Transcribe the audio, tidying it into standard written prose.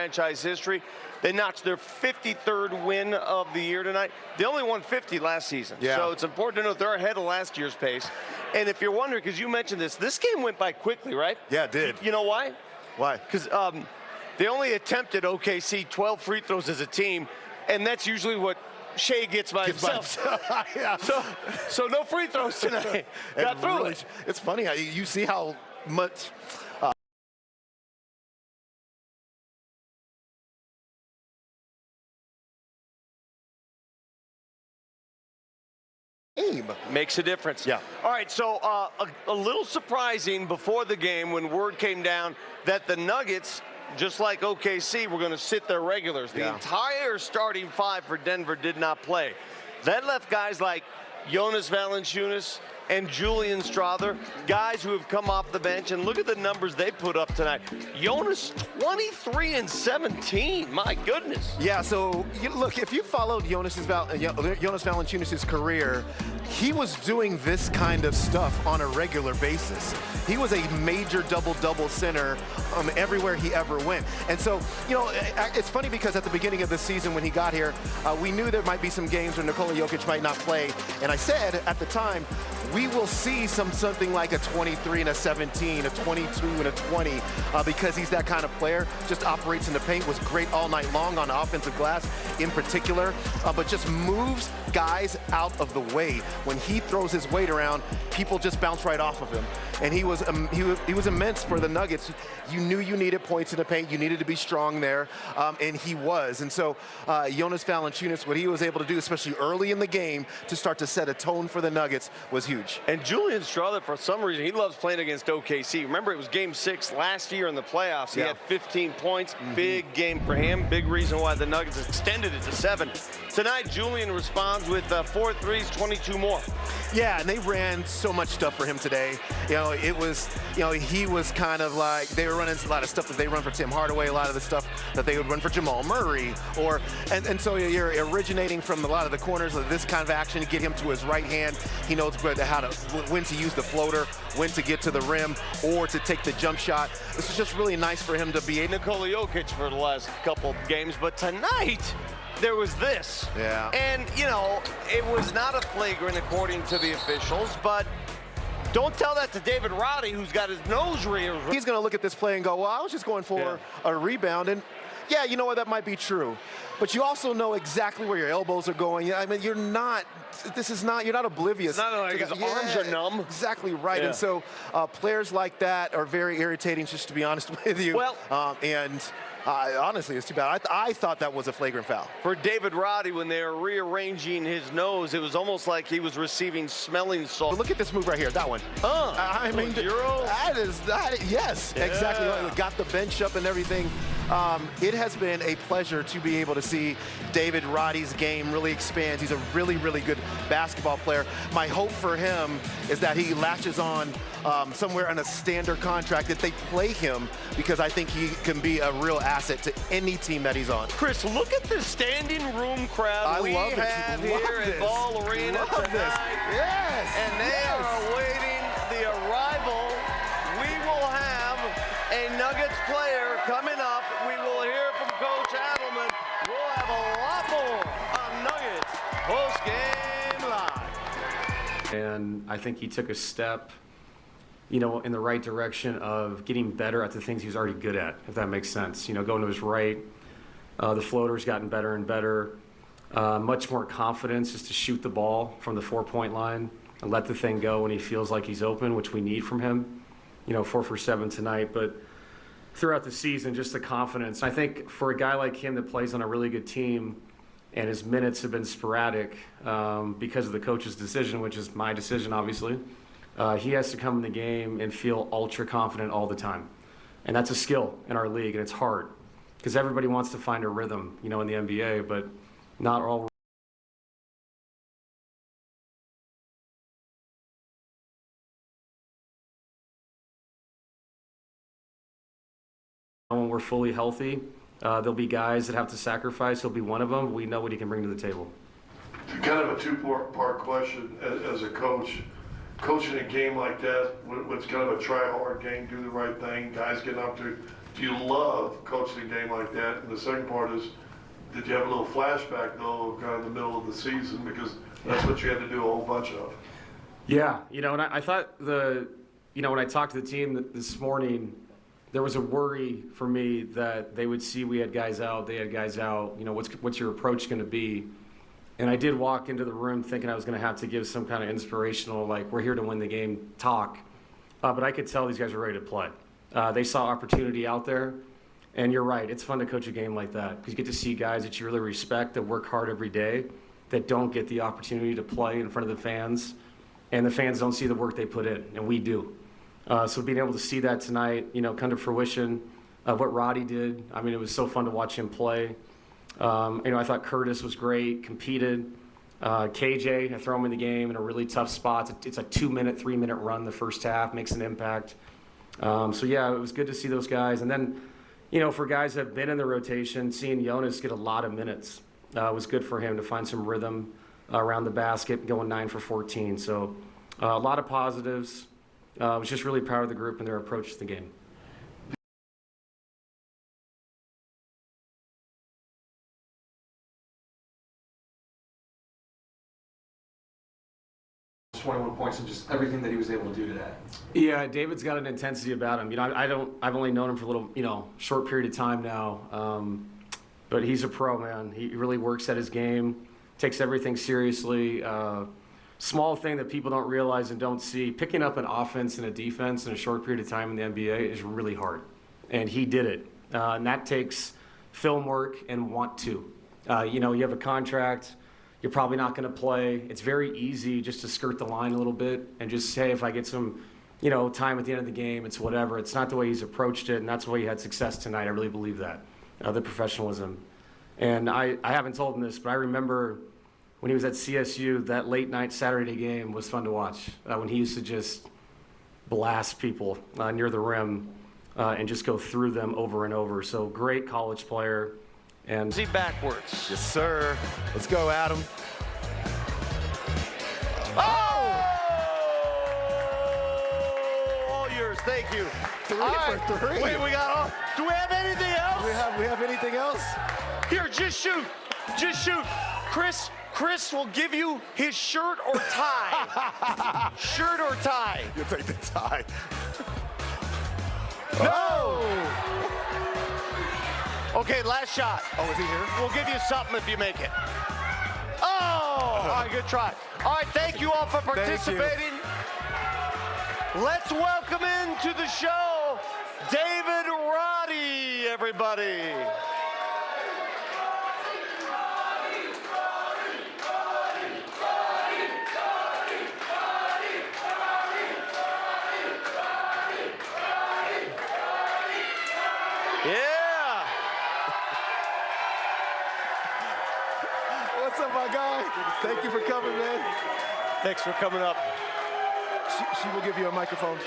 franchise history. They notched their 53rd win of the year tonight. They only won 50 last season. Yeah. So it's important to note they're ahead of last year's pace. And if you're wondering, because you mentioned this game went by quickly, right? Yeah, it did. You know why? Why? Because they only attempted, OKC, 12 free throws as a team, and that's usually what Shea gets by himself. Yeah. So no free throws tonight. Got through really, it. It's funny how you see how much Makes a difference. Yeah. All right, so a little surprising before the game when word came down that the Nuggets, just like OKC, were going to sit their regulars. The entire starting five for Denver did not play. That left guys like Jonas Valanciunas and Julian Strawther, guys who have come off the bench, and look at the numbers they put up tonight. Jonas, 23 and 17. My goodness. Yeah, so look, if you followed Jonas Valanciunas' career, he was doing this kind of stuff on a regular basis. He was a major double-double center everywhere he ever went. And so, it's funny because at the beginning of the season when he got here, we knew there might be some games where Nikola Jokic might not play. And I said at the time, we will see something like a 23 and a 17, a 22 and a 20, because he's that kind of player. Just operates in the paint, was great all night long on offensive glass in particular, but just moves guys out of the way. When he throws his weight around, people just bounce right off of him. And he was immense for the Nuggets. You knew you needed points in the paint. You needed to be strong there, and he was. And so Jonas Valanciunas, what he was able to do, especially early in the game, to start to set a tone for the Nuggets was huge. And Julian Strawther, for some reason, he loves playing against OKC. Remember, it was Game 6 last year in the playoffs. He had 15 points. Big game for him. Big reason why the Nuggets extended it to 7. Tonight, Julian responds with 4 threes, 22 more. Yeah, and they ran so much stuff for him today. It was, he was kind of like, they were running a lot of stuff that they run for Tim Hardaway, a lot of the stuff that they would run for Jamal Murray, and so you're originating from a lot of the corners of this kind of action to get him to his right hand. He knows when to use the floater, when to get to the rim, or to take the jump shot. This is just really nice for him to be able. Nikola Jokic for the last couple games, but tonight, there was this. Yeah. And, it was not a flagrant according to the officials, but don't tell that to David Roddy, who's got his nose reared. He's going to look at this play and go, well, I was just going for a rebound. And, yeah, you know what, that might be true. But you also know exactly where your elbows are going. I mean, you're not oblivious. It's not like his arms are numb. Exactly right. Yeah. And so players like that are very irritating, just to be honest with you. Well, honestly, it's too bad. I thought that was a flagrant foul. For David Roddy, when they were rearranging his nose, it was almost like he was receiving smelling salts. But look at this move right here, that one. I mean, Euro? Yes, exactly. Got the bench up and everything. It has been a pleasure to be able to see David Roddy's game really expand. He's a really, really good basketball player. My hope for him is that he latches on somewhere on a standard contract, that they play him, because I think he can be a real asset to any team that he's on. Chris, look at the standing room crowd we have here at Ball Arena tonight. Yes. And they are awaiting the arrival. We will have a Nuggets player coming up. We will hear from Coach Adelman. We'll have a lot more on Nuggets post-game live. And I think he took a step, in the right direction of getting better at the things he was already good at, if that makes sense. Going to his right, the floater's gotten better and better. Much more confidence just to shoot the ball from the 4-point line and let the thing go when he feels like he's open, which we need from him. 4 for 7 tonight, but throughout the season, just the confidence. I think for a guy like him that plays on a really good team and his minutes have been sporadic because of the coach's decision, which is my decision, obviously, he has to come in the game and feel ultra confident all the time. And that's a skill in our league, and it's hard because everybody wants to find a rhythm, in the NBA, but not all. When we're fully healthy, there'll be guys that have to sacrifice. He'll be one of them. We know what he can bring to the table. Kind of a two-part question as a coach. Coaching a game like that, what's kind of a try-hard game, do the right thing, guys getting up to do you love coaching a game like that? And the second part is, did you have a little flashback, though, of kind of the middle of the season? Because that's what you had to do a whole bunch of. Yeah, and I thought when I talked to the team this morning, there was a worry for me that they would see we had guys out, they had guys out. What's your approach going to be? And I did walk into the room thinking I was going to have to give some kind of inspirational, like, we're here to win the game talk. But I could tell these guys were ready to play. They saw opportunity out there. And you're right, it's fun to coach a game like that because you get to see guys that you really respect that work hard every day that don't get the opportunity to play in front of the fans. And the fans don't see the work they put in, and we do. So being able to see that tonight, come to fruition, what Roddy did, I mean, it was so fun to watch him play. I thought Curtis was great, competed. KJ, I throw him in the game in a really tough spot. It's a 2-minute, 3-minute run the first half, makes an impact. So yeah, it was good to see those guys. And then, for guys that have been in the rotation, seeing Jonas get a lot of minutes was good for him to find some rhythm around the basket, going 9 for 14. So a lot of positives. I was just really proud of the group and their approach to the game. 21 points and just everything that he was able to do today. Yeah, David's got an intensity about him. I've only known him for a little, short period of time now. But he's a pro, man. He really works at his game, takes everything seriously. Small thing that people don't realize and don't see, picking up an offense and a defense in a short period of time in the NBA is really hard. And he did it. And that takes film work and want to. You have a contract. You're probably not going to play. It's very easy just to skirt the line a little bit and just say, if I get some, time at the end of the game, it's whatever. It's not the way he's approached it, and that's why he had success tonight. I really believe that, the professionalism. And I haven't told him this, but I remember when he was at CSU, that late night Saturday game was fun to watch, when he used to just blast people near the rim and just go through them over and over. So great college player. And see backwards. Yes, sir. Let's go, Adam. Oh! All yours. Thank you. Three All for three. Wait, we got all. Do we have anything else? We have anything else? Here, just shoot. Just shoot. Chris will give you his shirt or tie. Shirt or tie. You'll take the tie. No! Okay, last shot. Oh, is he here? We'll give you something if you make it. Oh! All right, good try. All right, thank you all for participating. Let's welcome into the show David Roddy, everybody. Yeah. What's up, my guy? Thank you for coming, man. Thanks for coming up. She will give you a microphone.